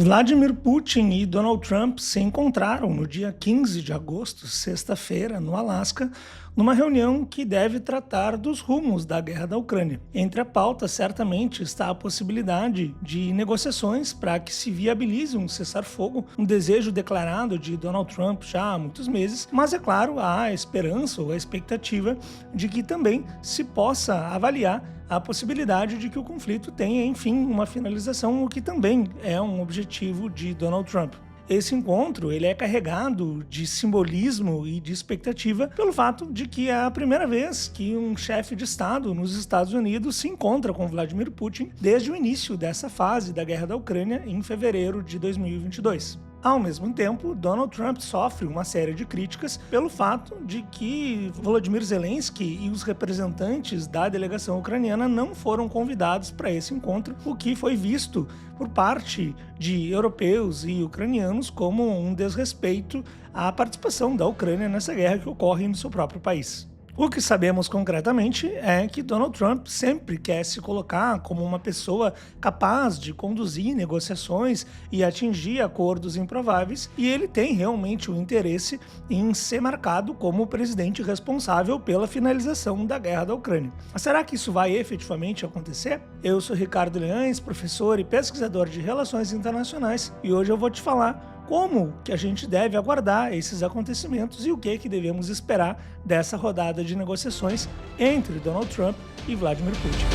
Vladimir Putin e Donald Trump se encontraram no dia 15 de agosto, sexta-feira, no Alasca, numa reunião que deve tratar dos rumos da guerra da Ucrânia. Entre a pauta, certamente, está a possibilidade de negociações para que se viabilize um cessar-fogo, um desejo declarado de Donald Trump já há muitos meses, mas, é claro, há a esperança ou a expectativa de que também se possa avaliar a possibilidade de que o conflito tenha, enfim, uma finalização, o que também é um objetivo de Donald Trump. Esse encontro ele é carregado de simbolismo e de expectativa pelo fato de que é a primeira vez que um chefe de Estado nos Estados Unidos se encontra com Vladimir Putin desde o início dessa fase da guerra da Ucrânia em fevereiro de 2022. Ao mesmo tempo, Donald Trump sofre uma série de críticas pelo fato de que Volodymyr Zelensky e os representantes da delegação ucraniana não foram convidados para esse encontro, o que foi visto por parte de europeus e ucranianos como um desrespeito à participação da Ucrânia nessa guerra que ocorre no seu próprio país. O que sabemos concretamente é que Donald Trump sempre quer se colocar como uma pessoa capaz de conduzir negociações e atingir acordos improváveis, e ele tem realmente o interesse em ser marcado como o presidente responsável pela finalização da guerra da Ucrânia. Mas será que isso vai efetivamente acontecer? Eu sou Ricardo Leães, professor e pesquisador de Relações Internacionais, e hoje eu vou te falar como que a gente deve aguardar esses acontecimentos e o que devemos esperar dessa rodada de negociações entre Donald Trump e Vladimir Putin.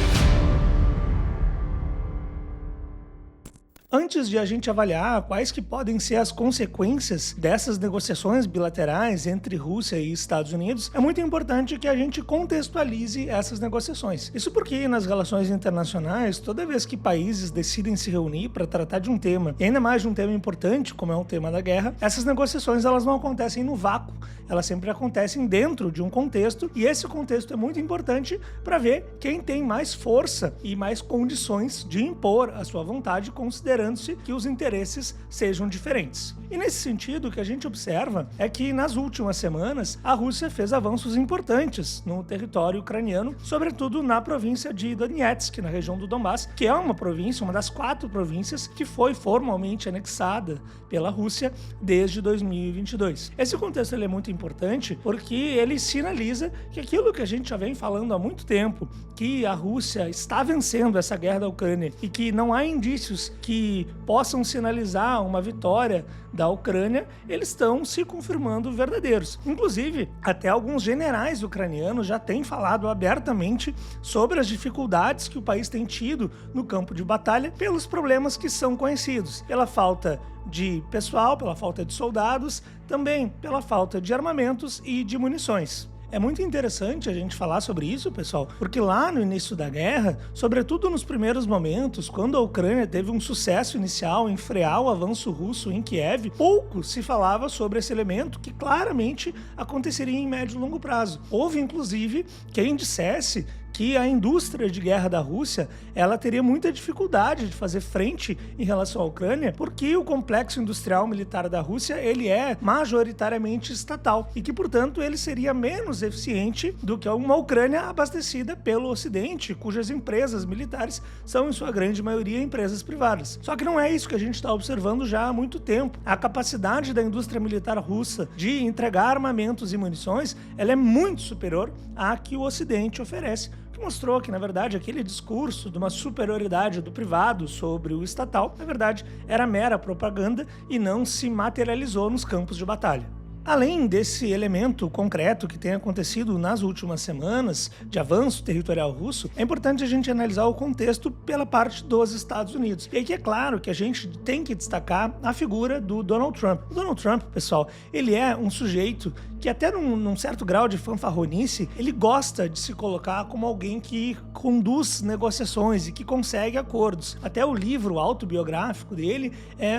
Antes de a gente avaliar quais que podem ser as consequências dessas negociações bilaterais entre Rússia e Estados Unidos, é muito importante que a gente contextualize essas negociações. Isso porque nas relações internacionais, toda vez que países decidem se reunir para tratar de um tema, e ainda mais de um tema importante, como é o tema da guerra, essas negociações elas não acontecem no vácuo, elas sempre acontecem dentro de um contexto, e esse contexto é muito importante para ver quem tem mais força e mais condições de impor a sua vontade, considerando que os interesses sejam diferentes. E nesse sentido, o que a gente observa é que nas últimas semanas a Rússia fez avanços importantes no território ucraniano, sobretudo na província de Donetsk, na região do Donbass, que é uma província, uma das 4 províncias que foi formalmente anexada pela Rússia desde 2022. Esse contexto ele é muito importante porque ele sinaliza que aquilo que a gente já vem falando há muito tempo, que a Rússia está vencendo essa guerra da Ucrânia e que não há indícios que possam sinalizar uma vitória da Ucrânia, eles estão se confirmando verdadeiros. Inclusive, até alguns generais ucranianos já têm falado abertamente sobre as dificuldades que o país tem tido no campo de batalha pelos problemas que são conhecidos, pela falta de pessoal, pela falta de soldados, também pela falta de armamentos e de munições. É muito interessante a gente falar sobre isso, pessoal, porque lá no início da guerra, sobretudo nos primeiros momentos, quando a Ucrânia teve um sucesso inicial em frear o avanço russo em Kiev, pouco se falava sobre esse elemento que claramente aconteceria em médio e longo prazo. Houve, inclusive, quem dissesse que a indústria de guerra da Rússia ela teria muita dificuldade de fazer frente em relação à Ucrânia, porque o complexo industrial militar da Rússia ele é majoritariamente estatal e que, portanto, ele seria menos eficiente do que uma Ucrânia abastecida pelo Ocidente, cujas empresas militares são, em sua grande maioria, empresas privadas. Só que não é isso que a gente está observando já há muito tempo. A capacidade da indústria militar russa de entregar armamentos e munições ela é muito superior à que o Ocidente oferece, que mostrou que, na verdade, aquele discurso de uma superioridade do privado sobre o estatal, na verdade, era mera propaganda e não se materializou nos campos de batalha. Além desse elemento concreto que tem acontecido nas últimas semanas de avanço territorial russo, é importante a gente analisar o contexto pela parte dos Estados Unidos. E aqui é claro que a gente tem que destacar a figura do Donald Trump. O Donald Trump, pessoal, ele é um sujeito que até num certo grau de fanfarronice, ele gosta de se colocar como alguém que conduz negociações e que consegue acordos. Até o livro autobiográfico dele,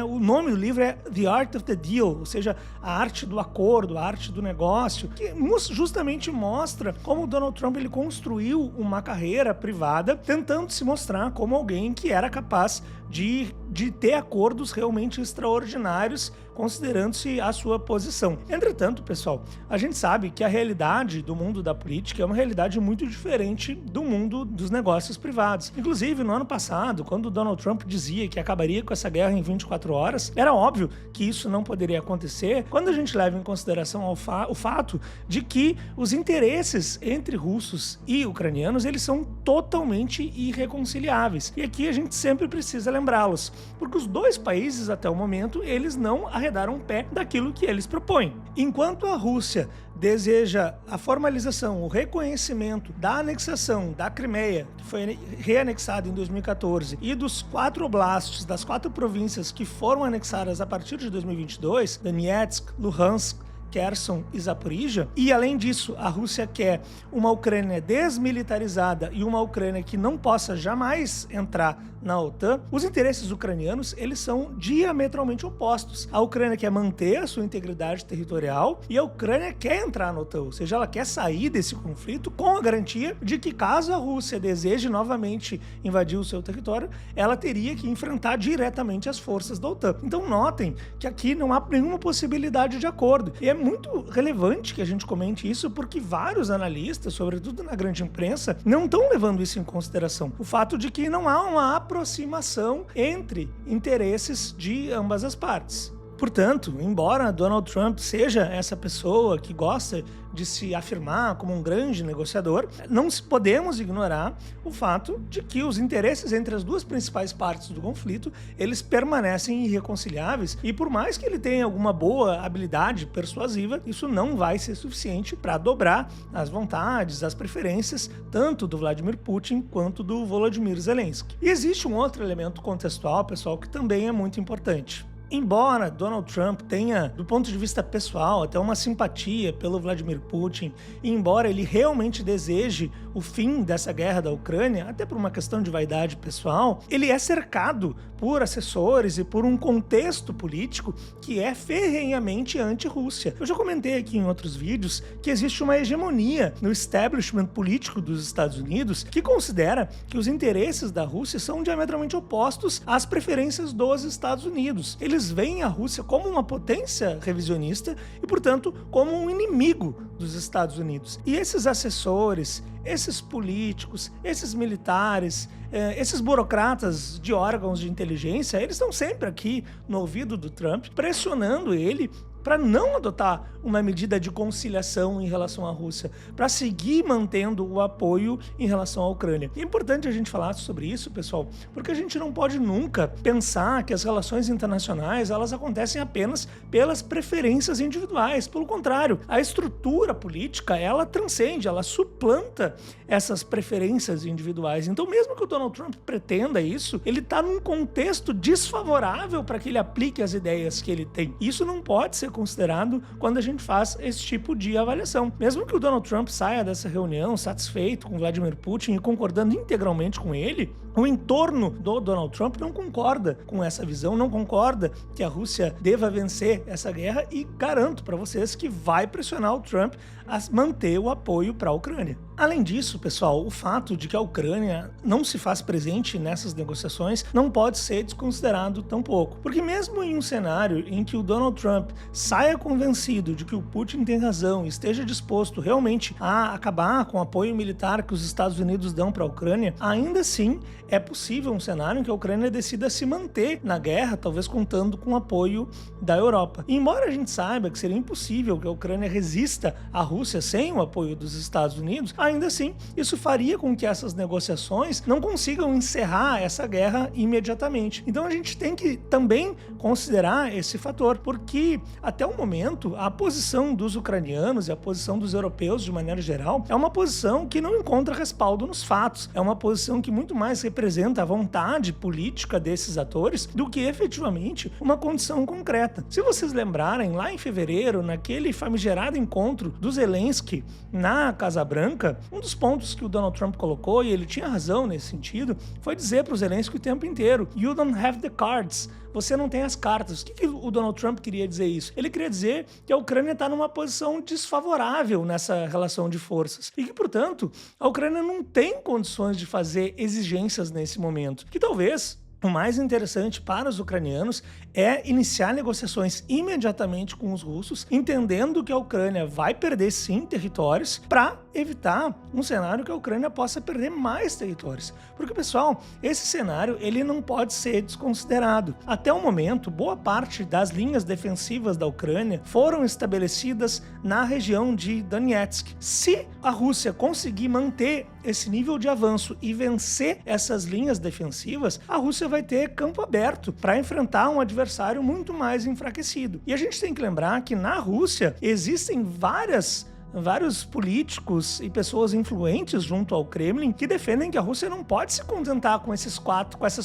o nome do livro é The Art of the Deal, ou seja, a arte do acordo, a arte do negócio, que justamente mostra como o Donald Trump ele construiu uma carreira privada, tentando se mostrar como alguém que era capaz de ter acordos realmente extraordinários, considerando-se a sua posição. Entretanto, pessoal, a gente sabe que a realidade do mundo da política é uma realidade muito diferente do mundo dos negócios privados. Inclusive, no ano passado, quando o Donald Trump dizia que acabaria com essa guerra em 24 horas, era óbvio que isso não poderia acontecer quando a gente leva em consideração o fato de que os interesses entre russos e ucranianos, eles são totalmente irreconciliáveis. E aqui a gente sempre precisa lembrá-los, porque os dois países, até o momento, eles não arredaram o pé daquilo que eles propõem. Enquanto a Rússia deseja a formalização, o reconhecimento da anexação da Crimeia, que foi reanexada em 2014, e dos 4 oblastos, das 4 províncias que foram anexadas a partir de 2022, Donetsk, Luhansk, Kherson e Zaporizhia, e além disso, a Rússia quer uma Ucrânia desmilitarizada e uma Ucrânia que não possa jamais entrar na OTAN, os interesses ucranianos, eles são diametralmente opostos. A Ucrânia quer manter a sua integridade territorial e a Ucrânia quer entrar na OTAN, ou seja, ela quer sair desse conflito com a garantia de que caso a Rússia deseje novamente invadir o seu território, ela teria que enfrentar diretamente as forças da OTAN. Então notem que aqui não há nenhuma possibilidade de acordo. E é muito relevante que a gente comente isso porque vários analistas, sobretudo na grande imprensa, não estão levando isso em consideração. O fato de que não há uma aproximação entre interesses de ambas as partes. Portanto, embora Donald Trump seja essa pessoa que gosta de se afirmar como um grande negociador, não podemos ignorar o fato de que os interesses entre as duas principais partes do conflito, eles permanecem irreconciliáveis e por mais que ele tenha alguma boa habilidade persuasiva, isso não vai ser suficiente para dobrar as vontades, as preferências, tanto do Vladimir Putin quanto do Volodymyr Zelensky. E existe um outro elemento contextual, pessoal, que também é muito importante. Embora Donald Trump tenha, do ponto de vista pessoal, até uma simpatia pelo Vladimir Putin, e embora ele realmente deseje o fim dessa guerra da Ucrânia, até por uma questão de vaidade pessoal, ele é cercado por assessores e por um contexto político que é ferrenhamente anti-Rússia. Eu já comentei aqui em outros vídeos que existe uma hegemonia no establishment político dos Estados Unidos que considera que os interesses da Rússia são diametralmente opostos às preferências dos Estados Unidos. Eles veem a Rússia como uma potência revisionista e, portanto, como um inimigo dos Estados Unidos. E esses assessores, esses políticos, esses militares, esses burocratas de órgãos de inteligência, eles estão sempre aqui no ouvido do Trump, pressionando ele para não adotar uma medida de conciliação em relação à Rússia, para seguir mantendo o apoio em relação à Ucrânia. E é importante a gente falar sobre isso, pessoal, porque a gente não pode nunca pensar que as relações internacionais elas acontecem apenas pelas preferências individuais. Pelo contrário, a estrutura política ela transcende, ela suplanta essas preferências individuais. Então, mesmo que o Donald Trump pretenda isso, ele está num contexto desfavorável para que ele aplique as ideias que ele tem. Isso não pode ser considerado quando a gente faz esse tipo de avaliação. Mesmo que o Donald Trump saia dessa reunião satisfeito com Vladimir Putin e concordando integralmente com ele, o entorno do Donald Trump não concorda com essa visão, não concorda que a Rússia deva vencer essa guerra e garanto para vocês que vai pressionar o Trump a manter o apoio para a Ucrânia. Além disso, pessoal, o fato de que a Ucrânia não se faz presente nessas negociações não pode ser desconsiderado tampouco, porque mesmo em um cenário em que o Donald Trump saia convencido de que o Putin tem razão e esteja disposto realmente a acabar com o apoio militar que os Estados Unidos dão para a Ucrânia, ainda assim é possível um cenário em que a Ucrânia decida se manter na guerra, talvez contando com o apoio da Europa. E embora a gente saiba que seria impossível que a Ucrânia resista à Rússia sem o apoio dos Estados Unidos, ainda assim, isso faria com que essas negociações não consigam encerrar essa guerra imediatamente. Então a gente tem que também considerar esse fator, porque até o momento a posição dos ucranianos e a posição dos europeus de maneira geral é uma posição que não encontra respaldo nos fatos, é uma posição que muito mais representa a vontade política desses atores do que efetivamente uma condição concreta. Se vocês lembrarem, lá em fevereiro, naquele famigerado encontro do Zelensky na Casa Branca, um dos pontos que o Donald Trump colocou, e ele tinha razão nesse sentido, foi dizer para o Zelensky o tempo inteiro: "You don't have the cards." Você não tem as cartas. O que o Donald Trump queria dizer isso? Ele queria dizer que a Ucrânia está numa posição desfavorável nessa relação de forças e que, portanto, a Ucrânia não tem condições de fazer exigências nesse momento, que talvez o mais interessante para os ucranianos é iniciar negociações imediatamente com os russos, entendendo que a Ucrânia vai perder sim territórios, para evitar um cenário que a Ucrânia possa perder mais territórios. Porque, pessoal, esse cenário ele não pode ser desconsiderado. Até o momento, boa parte das linhas defensivas da Ucrânia foram estabelecidas na região de Donetsk. Se a Rússia conseguir manter esse nível de avanço e vencer essas linhas defensivas, a Rússia vai ter campo aberto para enfrentar um adversário muito mais enfraquecido. E a gente tem que lembrar que na Rússia existem vários políticos e pessoas influentes junto ao Kremlin que defendem que a Rússia não pode se contentar com essas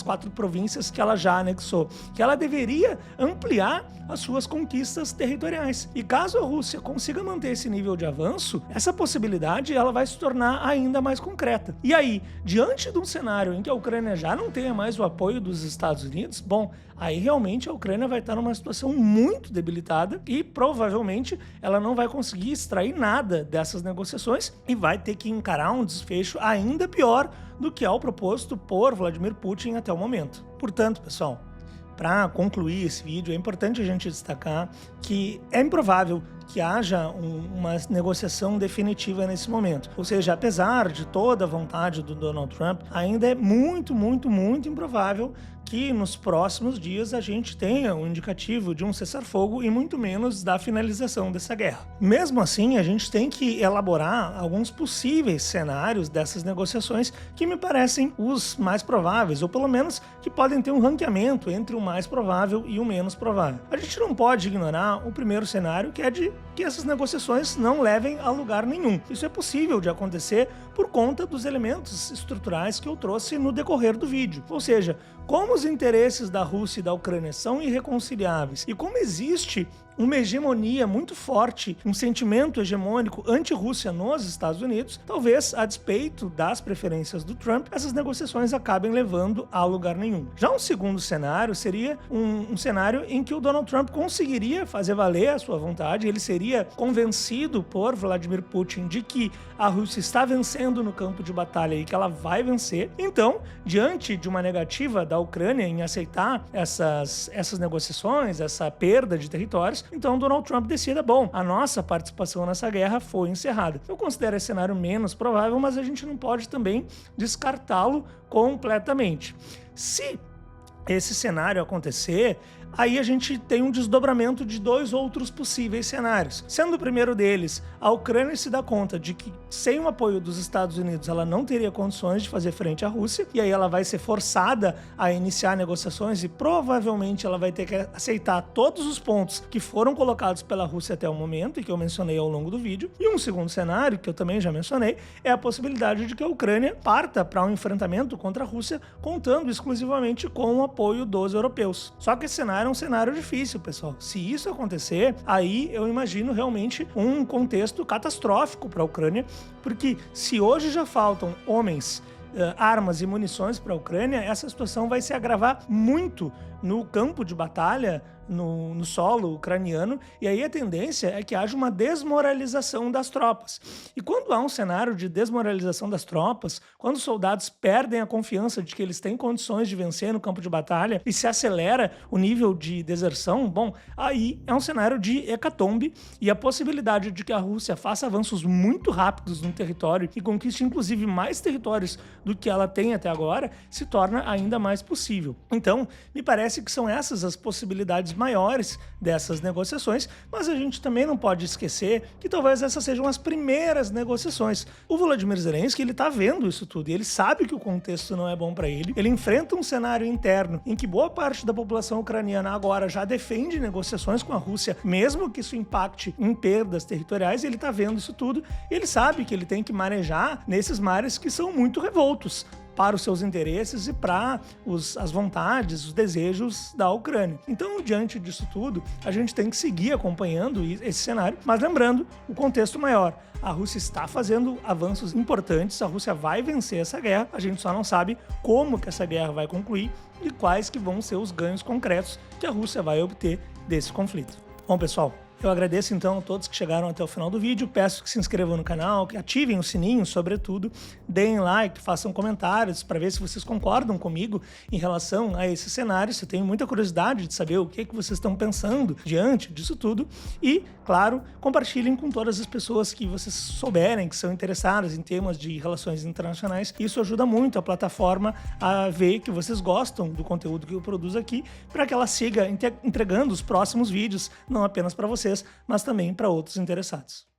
quatro províncias que ela já anexou, que ela deveria ampliar as suas conquistas territoriais. E caso a Rússia consiga manter esse nível de avanço, essa possibilidade ela vai se tornar ainda mais concreta. E aí, diante de um cenário em que a Ucrânia já não tenha mais o apoio dos Estados Unidos, bom, aí realmente a Ucrânia vai estar numa situação muito debilitada e provavelmente ela não vai conseguir extrair nada dessas negociações e vai ter que encarar um desfecho ainda pior do que é o proposto por Vladimir Putin até o momento. Portanto, pessoal, para concluir esse vídeo, é importante a gente destacar que é improvável que haja uma negociação definitiva nesse momento. Ou seja, apesar de toda a vontade do Donald Trump, ainda é muito, muito, muito improvável que nos próximos dias a gente tenha um indicativo de um cessar-fogo e muito menos da finalização dessa guerra. Mesmo assim, a gente tem que elaborar alguns possíveis cenários dessas negociações que me parecem os mais prováveis, ou pelo menos que podem ter um ranqueamento entre o mais provável e o menos provável. A gente não pode ignorar o primeiro cenário, que é de que essas negociações não levem a lugar nenhum. Isso é possível de acontecer por conta dos elementos estruturais que eu trouxe no decorrer do vídeo. Ou seja, como os interesses da Rússia e da Ucrânia são irreconciliáveis e como existe uma hegemonia muito forte, um sentimento hegemônico anti-Rússia nos Estados Unidos, talvez, a despeito das preferências do Trump, essas negociações acabem levando a lugar nenhum. Já um segundo cenário seria um cenário em que o Donald Trump conseguiria fazer valer a sua vontade, ele seria convencido por Vladimir Putin de que a Rússia está vencendo no campo de batalha e que ela vai vencer. Então, diante de uma negativa da Ucrânia em aceitar essas negociações, essa perda de territórios, então Donald Trump decida, bom, a nossa participação nessa guerra foi encerrada. Eu considero esse cenário menos provável, mas a gente não pode também descartá-lo completamente. Se esse cenário acontecer, aí a gente tem um desdobramento de dois outros possíveis cenários. Sendo o primeiro deles, a Ucrânia se dá conta de que sem o apoio dos Estados Unidos ela não teria condições de fazer frente à Rússia, e aí ela vai ser forçada a iniciar negociações e provavelmente ela vai ter que aceitar todos os pontos que foram colocados pela Rússia até o momento e que eu mencionei ao longo do vídeo. E um segundo cenário, que eu também já mencionei, é a possibilidade de que a Ucrânia parta para um enfrentamento contra a Rússia contando exclusivamente com o apoio dos europeus. Só que esse cenário é um cenário difícil, pessoal. Se isso acontecer, aí eu imagino realmente um contexto catastrófico para a Ucrânia, porque se hoje já faltam homens, armas e munições para a Ucrânia, essa situação vai se agravar muito no campo de batalha, no solo ucraniano, e aí a tendência é que haja uma desmoralização das tropas. E quando há um cenário de desmoralização das tropas, quando os soldados perdem a confiança de que eles têm condições de vencer no campo de batalha e se acelera o nível de deserção, bom, aí é um cenário de hecatombe e a possibilidade de que a Rússia faça avanços muito rápidos no território e conquiste inclusive mais territórios do que ela tem até agora, se torna ainda mais possível. Então, me parece que são essas as possibilidades maiores dessas negociações, mas a gente também não pode esquecer que talvez essas sejam as primeiras negociações. O Volodymyr Zelensky, ele tá vendo isso tudo e ele sabe que o contexto não é bom para ele. Ele enfrenta um cenário interno em que boa parte da população ucraniana agora já defende negociações com a Rússia, mesmo que isso impacte em perdas territoriais. Ele tá vendo isso tudo e ele sabe que ele tem que manejar nesses mares que são muito revoltos para os seus interesses e para as vontades, os desejos da Ucrânia. Então, diante disso tudo, a gente tem que seguir acompanhando esse cenário, mas lembrando o contexto maior. A Rússia está fazendo avanços importantes, a Rússia vai vencer essa guerra, a gente só não sabe como que essa guerra vai concluir e quais que vão ser os ganhos concretos que a Rússia vai obter desse conflito. Bom, pessoal, Eu agradeço então a todos que chegaram até o final do vídeo, peço que se inscrevam no canal, que ativem o sininho, sobretudo, deem like, façam comentários para ver se vocês concordam comigo em relação a esse cenário. Eu tenho muita curiosidade de saber o que vocês estão pensando diante disso tudo e, claro, compartilhem com todas as pessoas que vocês souberem que são interessadas em temas de relações internacionais. Isso ajuda muito a plataforma a ver que vocês gostam do conteúdo que eu produzo aqui, para que ela siga entregando os próximos vídeos, não apenas para vocês, mas também para outros interessados.